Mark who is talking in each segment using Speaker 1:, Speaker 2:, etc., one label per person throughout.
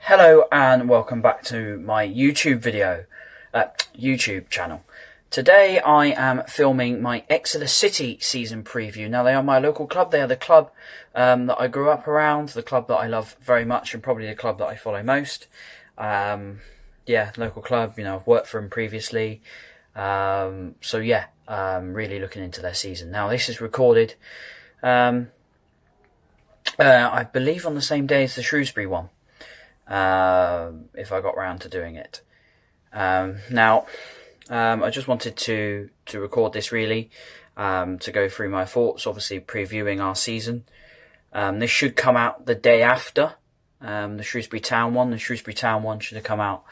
Speaker 1: Hello and welcome back to my YouTube channel. Today I am filming my Exeter City season preview. Now they are my local club. They are the club that I grew up around, the club that I love very much, and probably the club that I follow most. Local club. I've worked for them previously. Really looking into their season. Now this is recorded, I believe on the same day as the Shrewsbury one. If I got round to doing it. I just wanted to record this really, to go through my thoughts, obviously previewing our season. This should come out the day after the Shrewsbury Town one. The Shrewsbury Town one should have come out,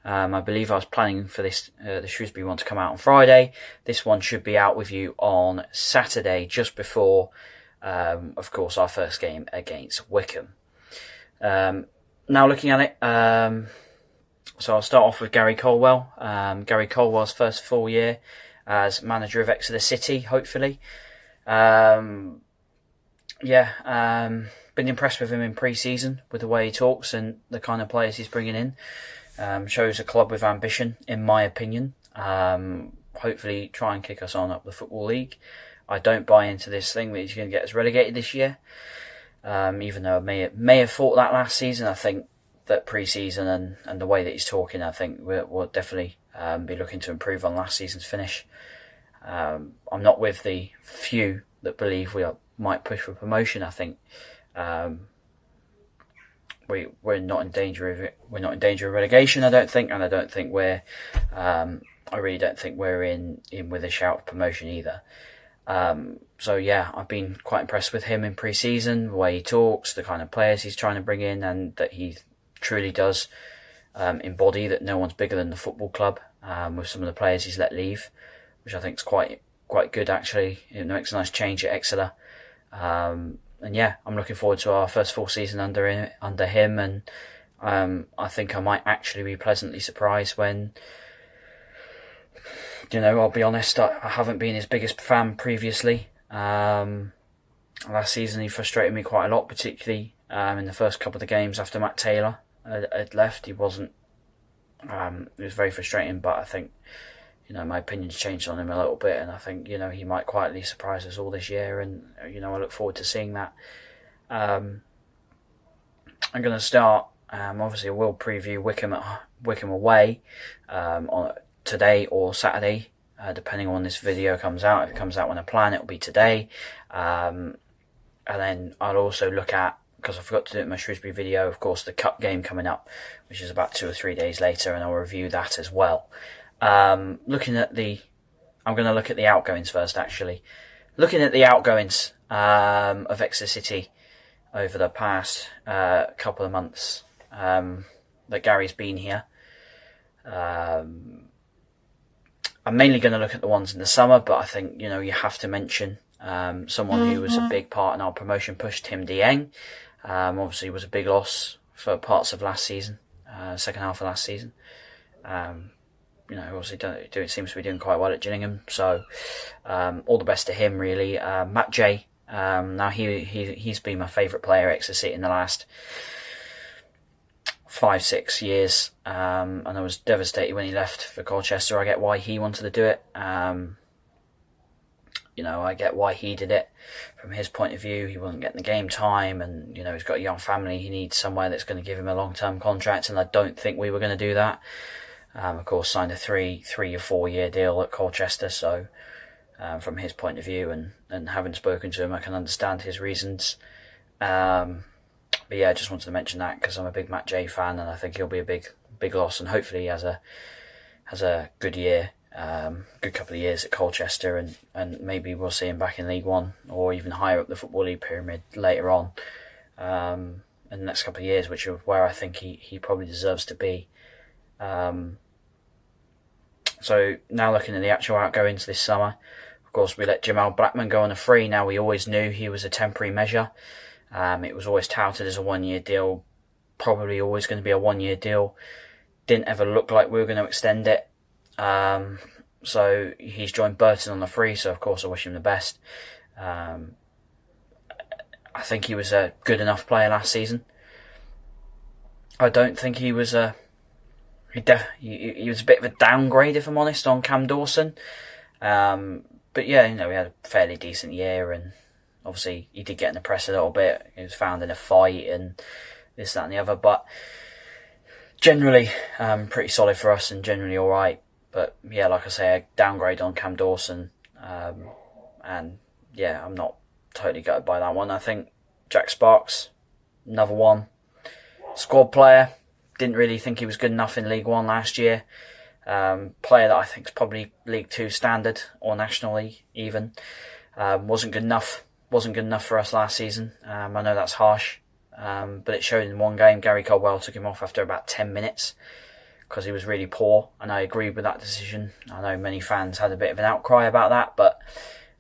Speaker 1: I believe I was planning for this the Shrewsbury one to come out on Friday. This one should be out with you on Saturday, just before, of course, our first game against Wycombe. Now looking at it, so I'll start off with Gary Colwell. Gary Colwell's first full year as manager of Exeter City, hopefully. Been impressed with him in pre-season, with the way he talks and the kind of players he's bringing in. Shows a club with ambition, in my opinion. Hopefully try and kick us on up the Football League. I don't buy into this thing that he's going to get us relegated this year. Even though I may have thought that last season. I think that pre-season and the way that he's talking, I think we'll definitely be looking to improve on last season's finish. I'm not with the few that believe we might push for promotion. I think we're not in danger of it. We're not in danger of relegation, I don't think, and I don't think we're. I really don't think we're in with a shout of promotion either. I've been quite impressed with him in pre-season, the way he talks, the kind of players he's trying to bring in, and that he truly does embody that no one's bigger than the football club, with some of the players he's let leave, which I think is quite good actually. It makes a nice change at Exeter. I'm looking forward to our first full season under him, and I think I might actually be pleasantly surprised when... I'll be honest, I haven't been his biggest fan previously. Last season he frustrated me quite a lot, particularly in the first couple of the games after Matt Taylor had left. It was very frustrating, but I think, my opinion's changed on him a little bit, and I think, he might quietly surprise us all this year, and, I look forward to seeing that. I'm going to start, obviously I will preview Wycombe away, on today or Saturday, depending on when this video comes out. If it comes out when I plan, it'll be today. And then I'll also look at, because I forgot to do it in my Shrewsbury video, of course, the cup game coming up, which is about 2 or 3 days later, and I'll review that as well. I'm going to look at the outgoings first, actually. Looking at the outgoings of Exeter City over the past couple of months that Gary's been here. I'm mainly going to look at the ones in the summer, but I think, you have to mention someone who was a big part in our promotion push, Tim Dieng. Obviously was a big loss for parts of last season, second half of last season. Obviously seems to be doing quite well at Gillingham, so all the best to him, really. Matt J, now he's been my favourite player at Exeter City in the last 5-6 years, and I was devastated when he left for Colchester. I get why he wanted to do it. I get why he did it from his point of view. He wasn't getting the game time, and he's got a young family. He needs somewhere that's going to give him a long-term contract, and I don't think we were going to do that. Of course, signed a 3 or 4 year deal at Colchester, so from his point of view, and having spoken to him, I can understand his reasons. I just wanted to mention that because I'm a big Matt J fan, and I think he'll be a big loss, and hopefully he has a good year, good couple of years at Colchester, and maybe we'll see him back in League One or even higher up the Football League pyramid later on in the next couple of years, which is where I think he probably deserves to be. So now looking at the actual outgoings this summer, of course we let Jamal Blackman go on a free. Now we always knew he was a temporary measure. It was always touted as a 1 year deal, probably always going to be a 1 year deal. Didn't ever look like we were going to extend it. So he's joined Burton on the free, so of course I wish him the best. I think he was a good enough player last season. I don't think he was he was a bit of a downgrade, if I'm honest, on Cam Dawson. But yeah, we had a fairly decent year, and obviously he did get in the press a little bit. He was found in a fight and this, that and the other. But generally, pretty solid for us and generally all right. But yeah, like I say, a downgrade on Cam Dawson. And yeah, I'm not totally gutted by that one. I think Jack Sparks, another one. Squad player. Didn't really think he was good enough in League One last year. Player that I think is probably League Two standard or nationally even. Wasn't good enough. Wasn't good enough for us last season. I know that's harsh. But it showed in one game. Gary Caldwell took him off after about 10 minutes because he was really poor, and I agreed with that decision. I know many fans had a bit of an outcry about that, but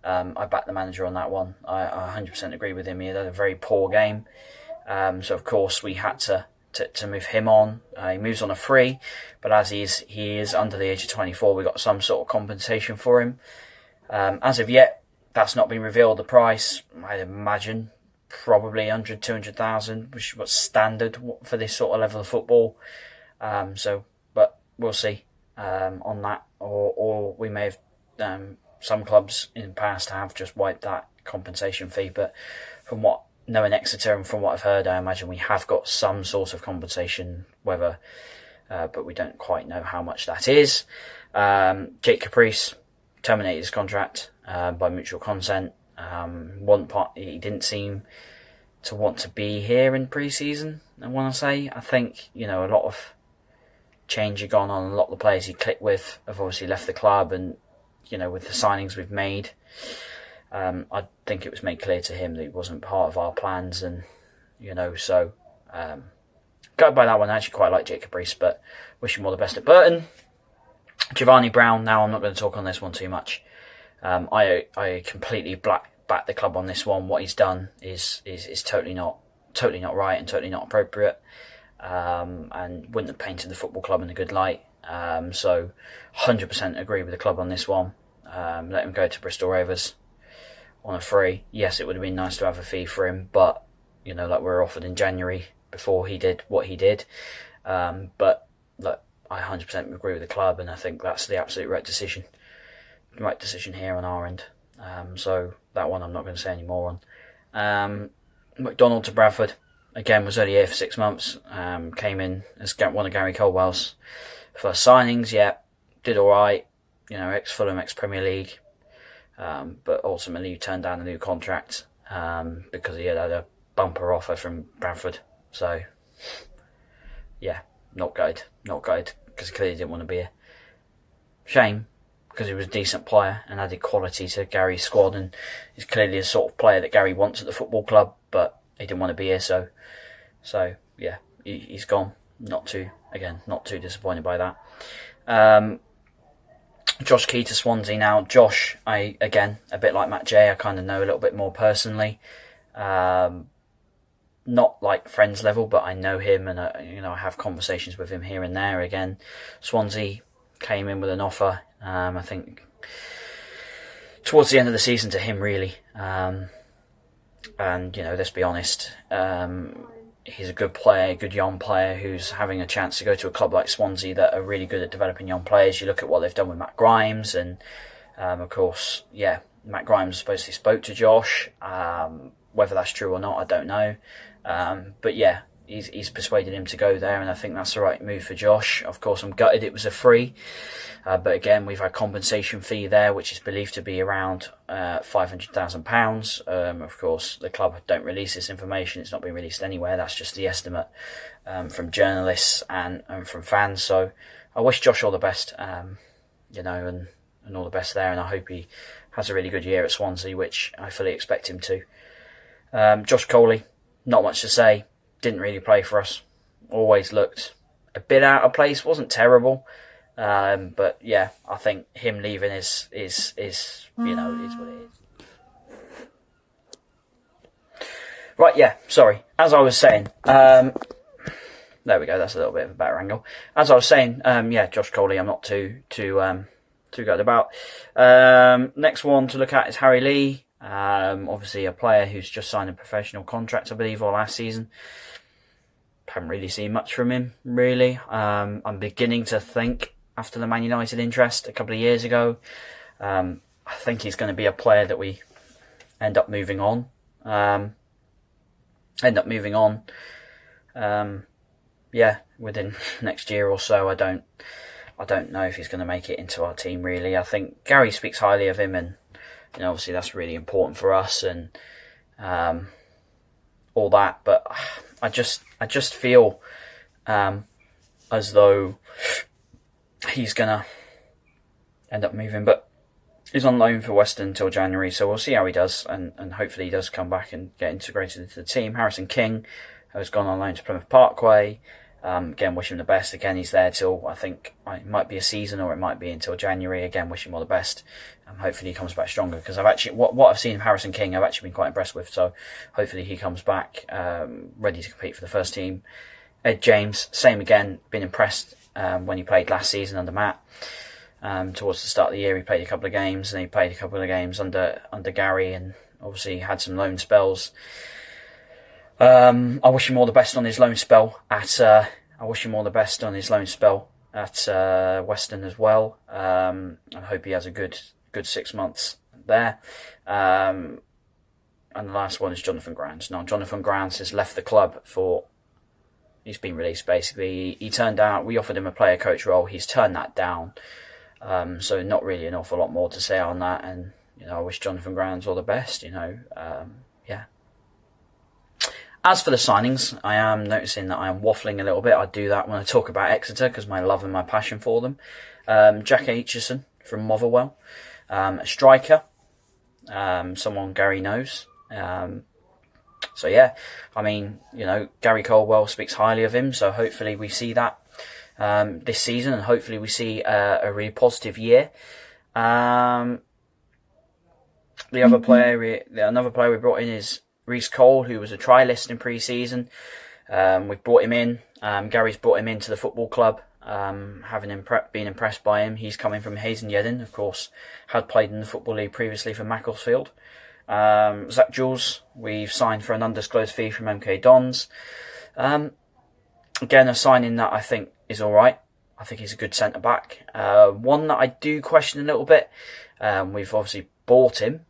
Speaker 1: I backed the manager on that one. I 100% agree with him. He had a very poor game. So of course we had to move him on. He moves on a free, but as he is under the age of 24, we got some sort of compensation for him. As of yet, that's not been revealed. The price, I'd imagine, probably 100, 200,000, which is what's standard for this sort of level of football. But we'll see on that, or we may have some clubs in the past have just wiped that compensation fee. But from what knowing Exeter and from what I've heard, I imagine we have got some sort of compensation, but we don't quite know how much that is. Jake Caprice terminated his contract by mutual consent. He didn't seem to want to be here in pre-season. I think a lot of change had gone on. A lot of the players he clicked with have obviously left the club, and with the signings we've made, I think it was made clear to him that he wasn't part of our plans, and so go by that one. I actually quite like Jake Caprice, but wish him all the best at Burton. Giovanni Brown. Now I'm not going to talk on this one too much. I completely back the club on this one. What he's done is totally not right and totally not appropriate, and wouldn't have painted the football club in a good light. So 100% agree with the club on this one. Let him go to Bristol Rovers on a free. Yes, it would have been nice to have a fee for him, but like we were offered in January before he did what he did. But look, I 100% agree with the club, and I think that's the absolute right decision. Right decision here on our end. So that one I'm not going to say any more on. McDonald to Bradford. Again, was only here for 6 months. Came in as one of Gary Caldwell's first signings. Yeah, did alright. Ex-Fulham, ex-Premier League. But ultimately turned down a new contract because he had a bumper offer from Bradford. So, yeah, not good. Because he clearly didn't want to be here. Shame, because he was a decent player and added quality to Gary's squad, and he's clearly the sort of player that Gary wants at the football club, but he didn't want to be here, so yeah, he's gone. Not too disappointed by that. Josh Key to Swansea now. Josh, a bit like Matt J, I kind of know a little bit more personally. Not like friends level, but I know him, and I have conversations with him here and there. Again, Swansea came in with an offer, I think towards the end of the season to him, really. And let's be honest, he's a good player, a good young player who's having a chance to go to a club like Swansea that are really good at developing young players. You look at what they've done with Matt Grimes, and of course, yeah, Matt Grimes supposedly spoke to Josh. Whether that's true or not, I don't know. But yeah, he's persuaded him to go there, and I think that's the right move for Josh. Of course, I'm gutted it was a free, but again, we've had compensation fee there, which is believed to be around £500,000. Of course, the club don't release this information; it's not been released anywhere. That's just the estimate from journalists and from fans. So I wish Josh all the best, and all the best there, and I hope he has a really good year at Swansea, which I fully expect him to. Josh Coley, not much to say. Didn't really play for us. Always looked a bit out of place. Wasn't terrible, but yeah, I think him leaving is is what it is. Right, yeah. Sorry. As I was saying, there we go. That's a little bit of a better angle. As I was saying, Josh Coley, I'm not too good about. Next one to look at is Harry Lee. Obviously a player who's just signed a professional contract, I believe, or last season. haven't really seen much from him, really. I'm beginning to think, after the Man United interest a couple of years ago, I think he's going to be a player that we end up moving on. Within next year or so. I don't know if he's going to make it into our team, really. I think Gary speaks highly of him, and obviously that's really important for us and all that. But I just feel as though he's going to end up moving. But he's on loan for Western until January, so we'll see how he does, and hopefully he does come back and get integrated into the team. Harrison King has gone on loan to Plymouth Parkway. Again, wish him the best. Again, he's there till, I think, it might be a season or it might be until January. Again, wish him all the best. Hopefully he comes back stronger, because I've actually, what I've seen of Harrison King, I've actually been quite impressed with. So hopefully he comes back ready to compete for the first team. Ed James, same again, been impressed when he played last season under Matt. Towards the start of the year, he played a couple of games, and he played a couple of games under Gary, and obviously had some loan spells. I wish him all the best on his loan spell at Western as well. I hope he has a good 6 months there. And the last one is Jonathan Grounds. Now, Jonathan Grounds has left the club he's been released basically. He turned out, we offered him a player coach role, he's turned that down. So not really an awful lot more to say on that, and I wish Jonathan Grounds all the best. As for the signings, I am noticing that I am waffling a little bit. I do that when I talk about Exeter, because my love and my passion for them. Jack Aitchison from Motherwell, a striker, someone Gary knows. Gary Caldwell speaks highly of him, so hopefully we see that this season, and hopefully we see a really positive year. Another player we brought in is Reece Cole, who was a trialist in pre-season. We've brought him in. Gary's brought him into the football club, been impressed by him. He's coming from Hazen Yedden, of course, had played in the Football League previously for Macclesfield. Zach Jules, we've signed for an undisclosed fee from MK Dons. Again, a signing that I think is alright. I think he's a good centre-back. One that I do question a little bit. We've obviously bought him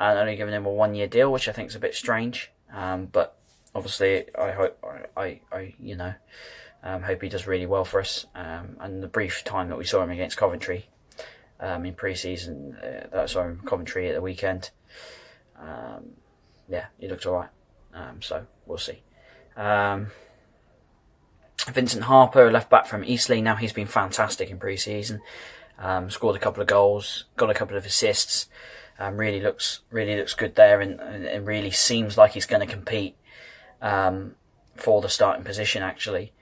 Speaker 1: and only given him a 1-year deal, which I think is a bit strange. But obviously, I hope he does really well for us. And the brief time that we saw him against Coventry in pre-season, Coventry at the weekend, he looked alright. So we'll see. Vincent Harper, a left back from Eastleigh. Now, he's been fantastic in pre-season. Scored a couple of goals, got a couple of assists. Really looks good there, and really seems like he's going to compete for the starting position, actually,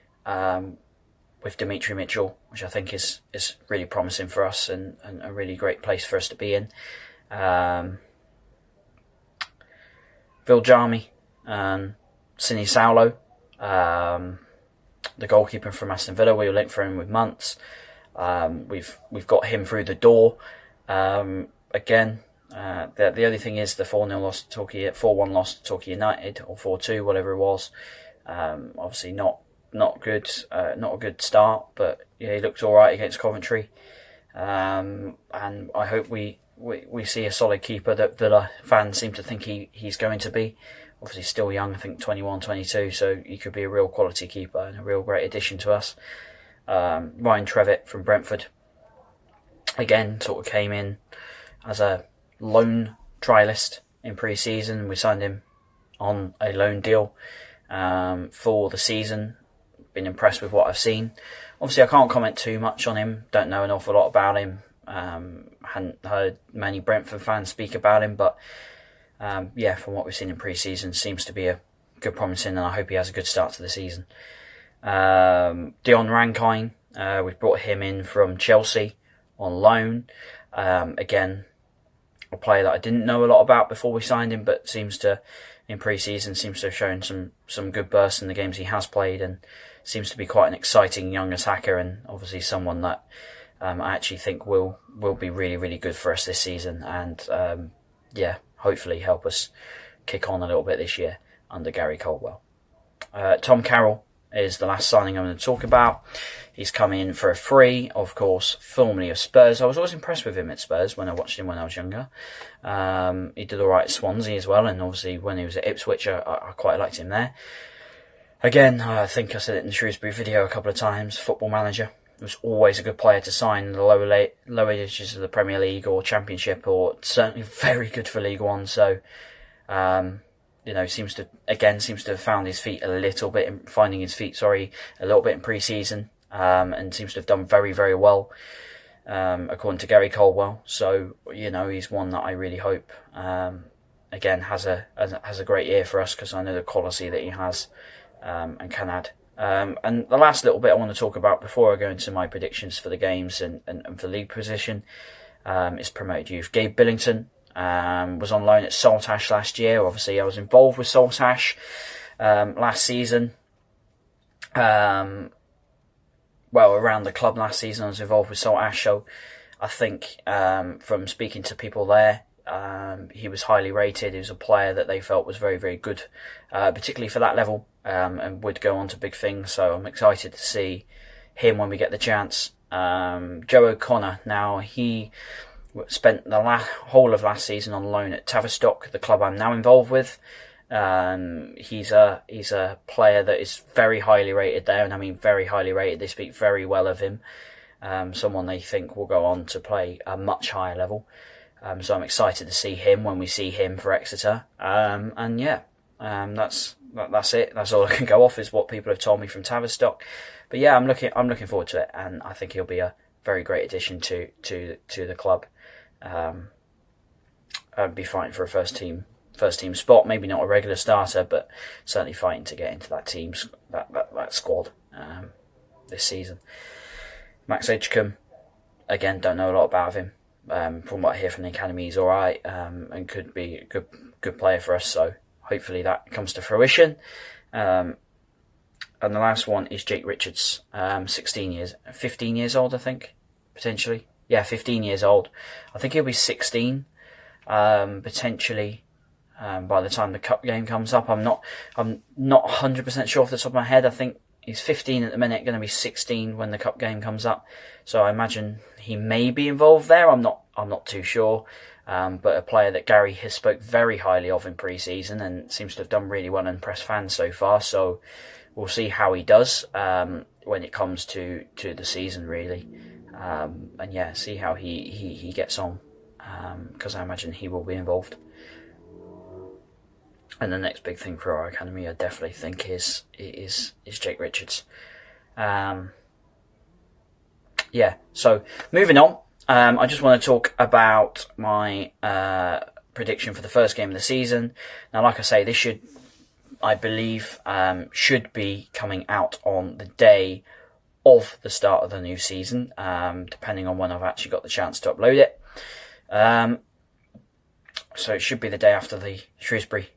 Speaker 1: with Dimitri Mitchell, which I think is really promising for us, and a really great place for us to be in. Viljami, Sini Saulo, the goalkeeper from Aston Villa. We were linked for him with Muntz. We've got him through the door. Again, the only thing is the 4-1 loss to Torquay United, or 4-2, whatever it was. Obviously not good, not a good start, but yeah, he looked all right against Coventry. And I hope we see a solid keeper that Villa fans seem to think he's going to be. Obviously still young, I think 21, 22, so he could be a real quality keeper and a real great addition to us. Ryan Trevitt from Brentford, again, sort of came in as a loan trialist in pre-season. We signed him on a loan deal for the season. Been impressed with what I've seen. Obviously I can't comment too much on him, don't know an awful lot about him. Hadn't heard many Brentford fans speak about him, but from what we've seen in pre-season, seems to be a good promising, and I hope he has a good start to the season. Dion Rankine, we've brought him in from Chelsea on loan. Again, a player that I didn't know a lot about before we signed him, but in pre-season seems to have shown some good bursts in the games he has played, and seems to be quite an exciting young attacker, and obviously someone that I actually think will be really, really good for us this season, and hopefully help us kick on a little bit this year under Gary Caldwell. Tom Carroll, is the last signing I'm going to talk about. He's come in for a free, of course, formerly of Spurs. I was always impressed with him at Spurs when I watched him when I was younger. He did alright at Swansea as well, and obviously when he was at Ipswich, I quite liked him there. Again, I think I said it in the Shrewsbury video a couple of times, Football Manager. It was always a good player to sign in the lower edges of the Premier League or Championship, or certainly very good for League One. So, seems to have found his feet a little bit, a little bit in pre-season, and seems to have done very, very well, according to Gary Caldwell. So, he's one that I really hope, again, has a great year for us, because I know the quality that he has, and can add. And the last little bit I want to talk about before I go into my predictions for the games and for league position, is promoted youth. Gabe Billington, was on loan at Saltash last year. Obviously, I was involved with Saltash last season. Around the club last season, I was involved with Saltash. So I think from speaking to people there, he was highly rated. He was a player that they felt was very, very good, particularly for that level, and would go on to big things. So I'm excited to see him when we get the chance. Joe O'Connor, now he spent the whole of last season on loan at Tavistock, the club I'm now involved with. He's a player that is very highly rated there, and I mean very highly rated. They speak very well of him. Someone they think will go on to play a much higher level. So I'm excited to see him when we see him for Exeter. That's it. That's all I can go off, is what people have told me from Tavistock. But yeah, I'm looking forward to it, and I think he'll be a very great addition to the club. I'd be fighting for a first team spot. Maybe not a regular starter, but certainly fighting to get into that team's that squad this season. Max Edgecombe, again, don't know a lot about him. From what I hear from the academy, he's all right, and could be a good player for us. So hopefully that comes to fruition. And the last one is Jake Richards, 15 years old, I think, potentially. Yeah, 15 years old. I think he'll be 16, potentially, by the time the cup game comes up. I'm not 100% sure off the top of my head. I think he's 15 at the minute, going to be 16 when the cup game comes up. So I imagine he may be involved there. I'm not too sure. But a player that Gary has spoke very highly of in pre-season, and seems to have done really well and impressed fans so far. So we'll see how he does when it comes to the season, really. And yeah, see how he gets on, because I imagine he will be involved. And the next big thing for our academy, I definitely think is Jake Richards. So moving on, I just want to talk about my prediction for the first game of the season. Now, like I say, this should be coming out on the day of the start of the new season, depending on when I've actually got the chance to upload it. So it should be the day after the Shrewsbury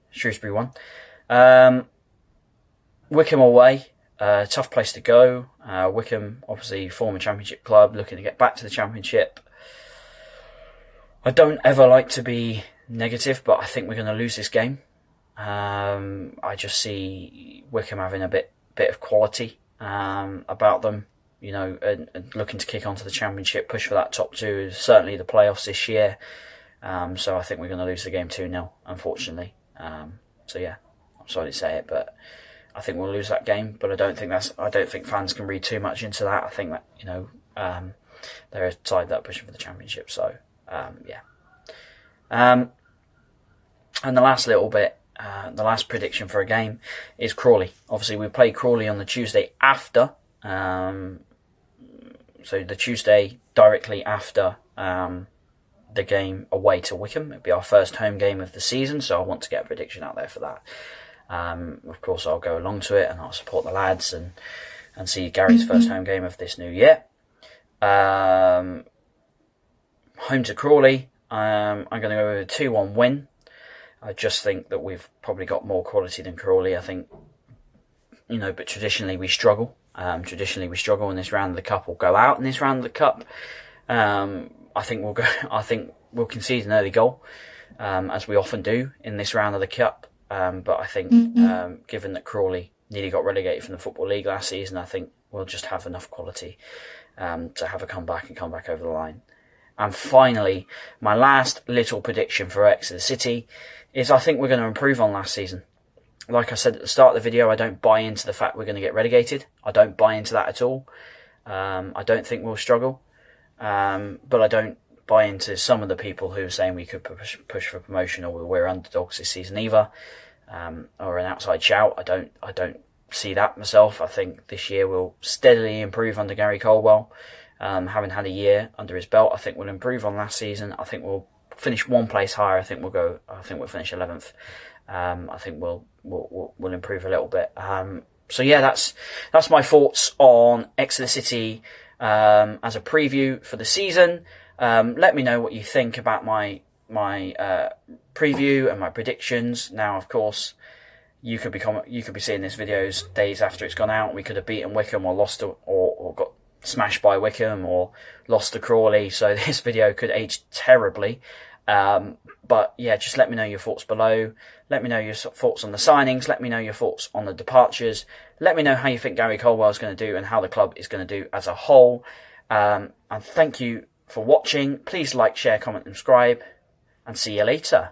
Speaker 1: one. Wickham away, tough place to go. Wickham, obviously former Championship club, looking to get back to the Championship. I don't ever like to be negative, but I think we're going to lose this game. I just see Wickham having a bit of quality about them, and looking to kick onto the Championship, push for that top two, certainly the playoffs this year. So I think we're going to lose the game 2-0, unfortunately. So yeah, I'm sorry to say it, but I think we'll lose that game. But I don't think fans can read too much into that. I think that they're a side that are pushing for the Championship. So yeah. And the last little bit, the last prediction for a game is Crawley. Obviously, we play Crawley on the Tuesday after. So the Tuesday directly after the game away to Wickham. It'll be our first home game of the season, so I want to get a prediction out there for that. Of course, I'll go along to it and I'll support the lads and see Gary's first home game of this new year. Home to Crawley. I'm going to go with a 2-1 win. I just think that we've probably got more quality than Crawley. I think, but traditionally we struggle. In this round of the cup. We'll go out in this round of the cup. I think we'll concede an early goal, as we often do in this round of the cup. But I think, given that Crawley nearly got relegated from the Football League last season. I think we'll just have enough quality to have a comeback and come back over the line. And finally, my last little prediction for Exeter City is I think we're going to improve on last season. Like I said at the start of the video, I don't buy into the fact we're going to get relegated. I don't buy into that at all. I don't think we'll struggle. But I don't buy into some of the people who are saying we could push for promotion or we're underdogs this season either, or an outside shout. I don't see that myself. I think this year we'll steadily improve under Gary Colwell. Having had a year under his belt, I think we'll improve on last season. I think we'll finish one place higher. I think we'll finish 11th. I think we'll improve a little bit. So yeah, that's my thoughts on Exeter City as a preview for the season. Let me know what you think about my preview and my predictions. Now, of course, you could be seeing this videos days after it's gone out. We could have beaten Wickham or lost or got smashed by Wickham or lost to Crawley, so this video could age terribly. But yeah, just let me know your thoughts below. Let me know your thoughts on the signings. Let me know your thoughts on the departures. Let me know how you think Gary Colwell is going to do and how the club is going to do as a whole. And thank you for watching. Please like, share, comment, and subscribe, and see you later.